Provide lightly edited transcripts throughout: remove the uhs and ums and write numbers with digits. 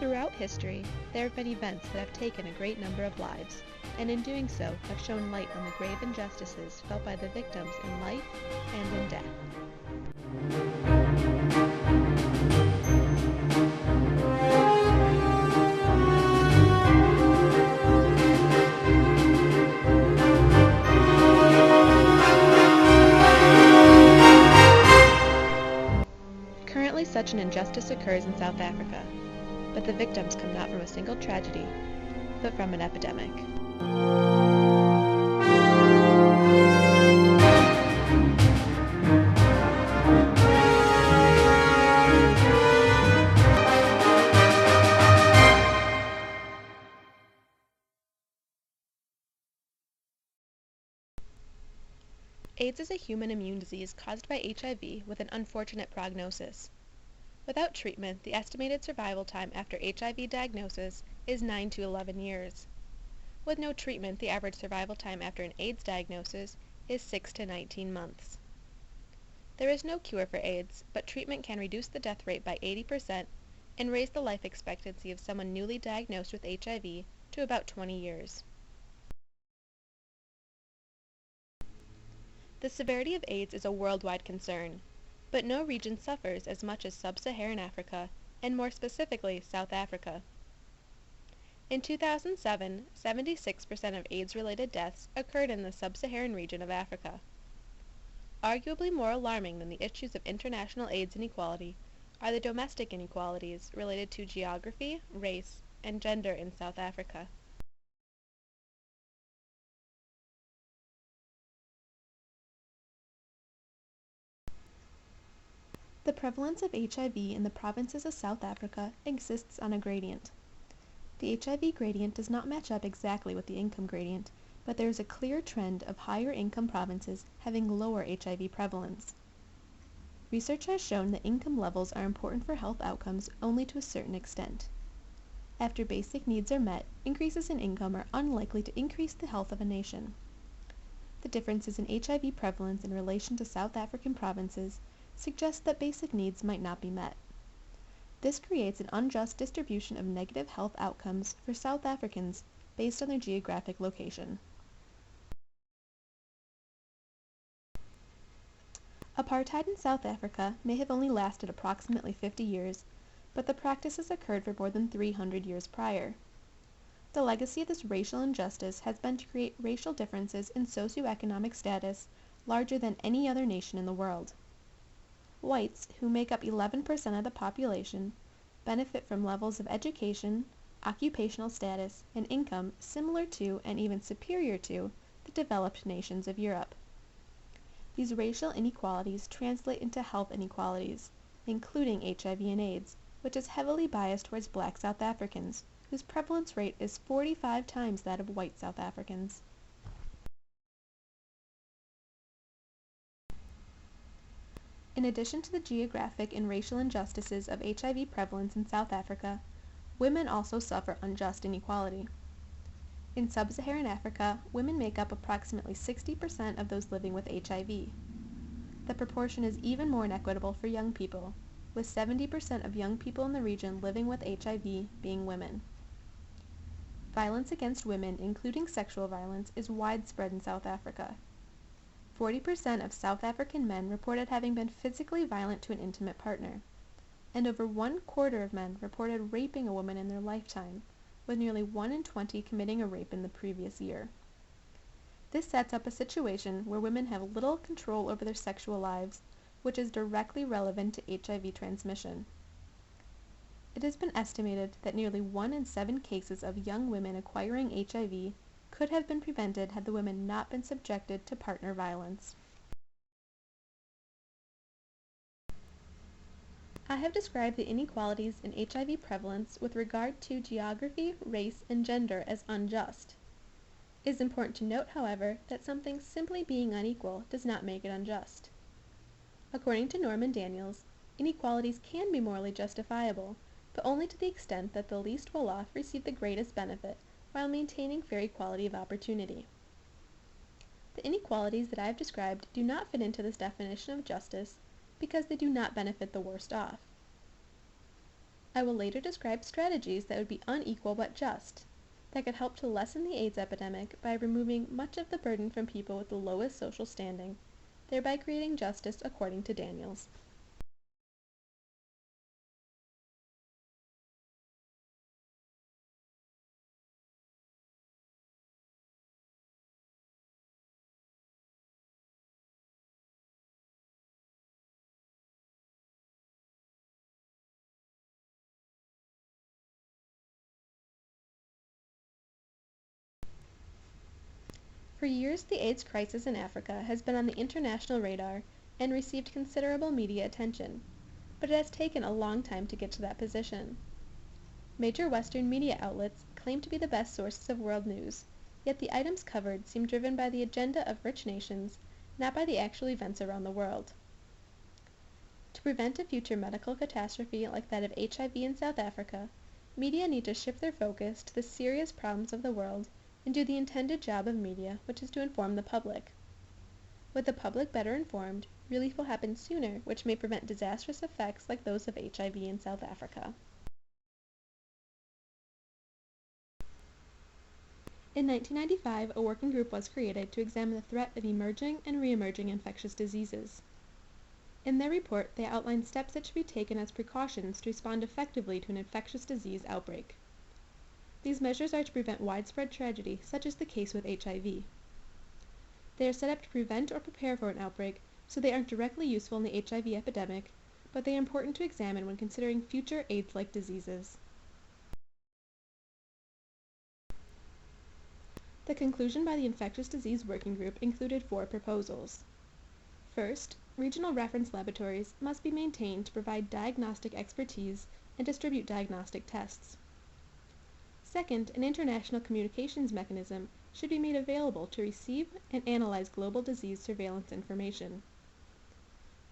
Throughout history, there have been events that have taken a great number of lives, and in doing so have shown light on the grave injustices felt by the victims in life and in death. Currently, such an injustice occurs in South Africa, but the victims come not from a single tragedy, but from an epidemic. AIDS is a human immune disease caused by HIV with an unfortunate prognosis. Without treatment, the estimated survival time after HIV diagnosis is 9 to 11 years. With no treatment, the average survival time after an AIDS diagnosis is 6 to 19 months. There is no cure for AIDS, but treatment can reduce the death rate by 80% and raise the life expectancy of someone newly diagnosed with HIV to about 20 years. The severity of AIDS is a worldwide concern, but no region suffers as much as sub-Saharan Africa, and more specifically South Africa. In 2007, 76% of AIDS-related deaths occurred in the sub-Saharan region of Africa. Arguably more alarming than the issues of international AIDS inequality are the domestic inequalities related to geography, race, and gender in South Africa. The prevalence of HIV in the provinces of South Africa exists on a gradient. The HIV gradient does not match up exactly with the income gradient, but there is a clear trend of higher income provinces having lower HIV prevalence. Research has shown that income levels are important for health outcomes only to a certain extent. After basic needs are met, increases in income are unlikely to increase the health of a nation. The differences in HIV prevalence in relation to South African provinces suggest that basic needs might not be met. This creates an unjust distribution of negative health outcomes for South Africans based on their geographic location. Apartheid in South Africa may have only lasted approximately 50 years, but the practices occurred for more than 300 years prior. The legacy of this racial injustice has been to create racial differences in socioeconomic status larger than any other nation in the world. Whites, who make up 11% of the population, benefit from levels of education, occupational status, and income similar to and even superior to the developed nations of Europe. These racial inequalities translate into health inequalities, including HIV and AIDS, which is heavily biased towards Black South Africans, whose prevalence rate is 45 times that of white South Africans. In addition to the geographic and racial injustices of HIV prevalence in South Africa, women also suffer unjust inequality. In sub-Saharan Africa, women make up approximately 60% of those living with HIV. The proportion is even more inequitable for young people, with 70% of young people in the region living with HIV being women. Violence against women, including sexual violence, is widespread in South Africa. 40% of South African men reported having been physically violent to an intimate partner, and over 1/4 of men reported raping a woman in their lifetime, with nearly 1 in 20 committing a rape in the previous year. This sets up a situation where women have little control over their sexual lives, which is directly relevant to HIV transmission. It has been estimated that nearly 1 in 7 cases of young women acquiring HIV could have been prevented had the women not been subjected to partner violence. I have described the inequalities in HIV prevalence with regard to geography, race, and gender as unjust. It is important to note, however, that something simply being unequal does not make it unjust. According to Norman Daniels, inequalities can be morally justifiable, but only to the extent that the least well-off receive the greatest benefit while maintaining fair equality of opportunity. The inequalities that I have described do not fit into this definition of justice because they do not benefit the worst off. I will later describe strategies that would be unequal but just, that could help to lessen the AIDS epidemic by removing much of the burden from people with the lowest social standing, thereby creating justice according to Daniels. For years, the AIDS crisis in Africa has been on the international radar and received considerable media attention, but it has taken a long time to get to that position. Major Western media outlets claim to be the best sources of world news, yet the items covered seem driven by the agenda of rich nations, not by the actual events around the world. To prevent a future medical catastrophe like that of HIV in South Africa, media need to shift their focus to the serious problems of the world and do the intended job of media, which is to inform the public. With the public better informed, relief will happen sooner, which may prevent disastrous effects like those of HIV in South Africa. In 1995, a working group was created to examine the threat of emerging and re-emerging infectious diseases. In their report, they outlined steps that should be taken as precautions to respond effectively to an infectious disease outbreak. These measures are to prevent widespread tragedy, such as the case with HIV. They are set up to prevent or prepare for an outbreak, so they aren't directly useful in the HIV epidemic, but they are important to examine when considering future AIDS-like diseases. The conclusion by the Infectious Disease Working Group included 4 proposals. First, regional reference laboratories must be maintained to provide diagnostic expertise and distribute diagnostic tests. Second, an international communications mechanism should be made available to receive and analyze global disease surveillance information.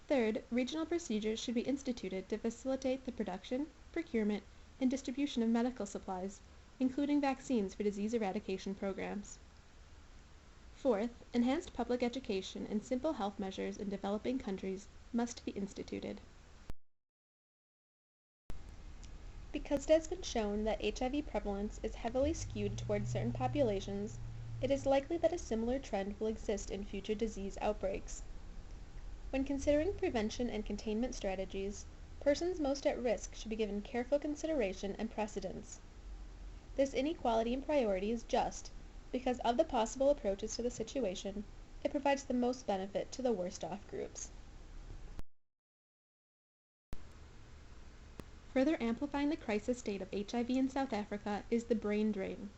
Third, regional procedures should be instituted to facilitate the production, procurement, and distribution of medical supplies, including vaccines for disease eradication programs. Fourth, enhanced public education and simple health measures in developing countries must be instituted. Because it has been shown that HIV prevalence is heavily skewed towards certain populations, it is likely that a similar trend will exist in future disease outbreaks. When considering prevention and containment strategies, persons most at risk should be given careful consideration and precedence. This inequality in priority is just, because of the possible approaches to the situation, it provides the most benefit to the worst off groups. Further amplifying the crisis state of HIV in South Africa is the brain drain.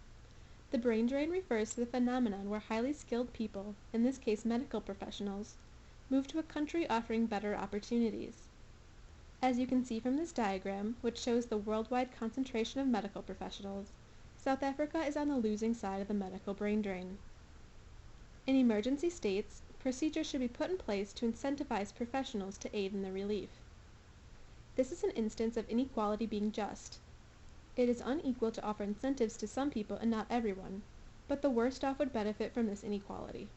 The brain drain refers to the phenomenon where highly skilled people, in this case medical professionals, move to a country offering better opportunities. As you can see from this diagram, which shows the worldwide concentration of medical professionals, South Africa is on the losing side of the medical brain drain. In emergency states, procedures should be put in place to incentivize professionals to aid in the relief. This is an instance of inequality being just. It is unequal to offer incentives to some people and not everyone, but the worst off would benefit from this inequality.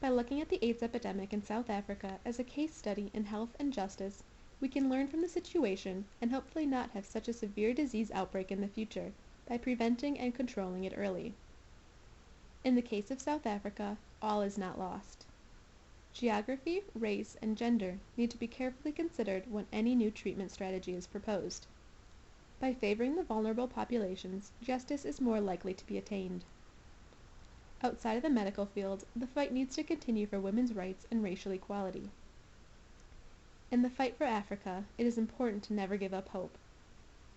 By looking at the AIDS epidemic in South Africa as a case study in health and justice, we can learn from the situation and hopefully not have such a severe disease outbreak in the future by preventing and controlling it early. In the case of South Africa, all is not lost. Geography, race, and gender need to be carefully considered when any new treatment strategy is proposed. By favoring the vulnerable populations, justice is more likely to be attained. Outside of the medical field, the fight needs to continue for women's rights and racial equality. In the fight for Africa, it is important to never give up hope.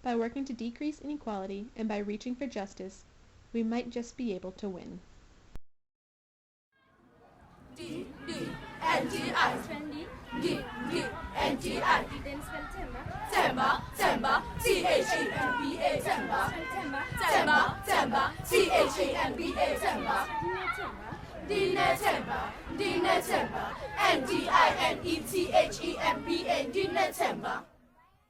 By working to decrease inequality and by reaching for justice, we might just be able to win. D-D-N-G-I D-D-N-G-I Then spell Temba, Temba, T-H-E-M-B-A Temba Temba, Temba, T-H-E-M-B-A Temba Dine Temba, Dine Temba N-D-I-N-E-T-H-E-M-B-A Dine Temba